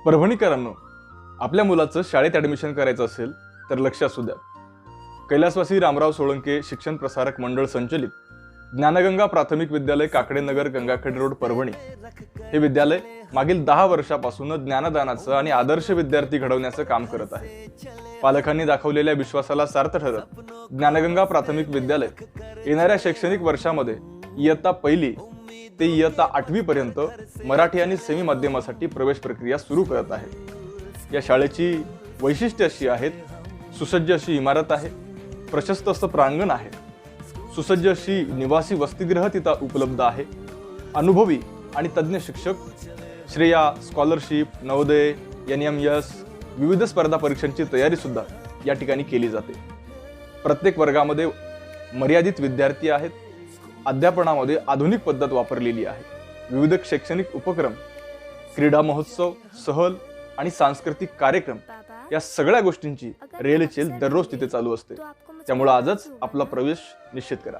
परभणीकरांनो, आपल्या मुलाचं शाळेत ॲडमिशन करायचं असेल तर लक्ष असू द्या. कैलासवासी रामराव सोळंके शिक्षण प्रसारक मंडळ संचलित ज्ञानगंगा प्राथमिक विद्यालय, काकडेनगर, गंगाखेड रोड, परभणी हे विद्यालय मागील 10 वर्षापासून ज्ञानदानाचं आणि आदर्श विद्यार्थी घडवण्याचं काम करत आहे. पालकांनी दाखवलेल्या विश्वासाला सार्थ ठरत ज्ञानगंगा प्राथमिक विद्यालय येणाऱ्या शैक्षणिक वर्षामध्ये इयत्ता 1 ते इयत्ता 8वी पर्यंत मराठी आणि सेमी माध्यमासाठी प्रवेश प्रक्रिया सुरू करत आहे. या शाळेची वैशिष्ट्ये अशी आहेत: सुसज्ज अशी इमारत आहे, प्रशस्त असं प्रांगण आहे, सुसज्ज अशी निवासी वसतिगृह तिथं उपलब्ध आहे, अनुभवी आणि तज्ज्ञ शिक्षक, श्रेया, स्कॉलरशिप, नवोदय, NMS, विविध स्पर्धा परीक्षांची तयारी सुद्धा या ठिकाणी केली जाते. प्रत्येक वर्गामध्ये मर्यादित विद्यार्थी आहेत. अध्यापनामध्ये आधुनिक पद्धत वापरलेली आहे. विविध शैक्षणिक उपक्रम, क्रीडा महोत्सव, सहल आणि सांस्कृतिक कार्यक्रम या सगळ्या गोष्टींची रेलचेल दररोज तिथे चालू असते. त्यामुळे आजच आपला प्रवेश निश्चित करा.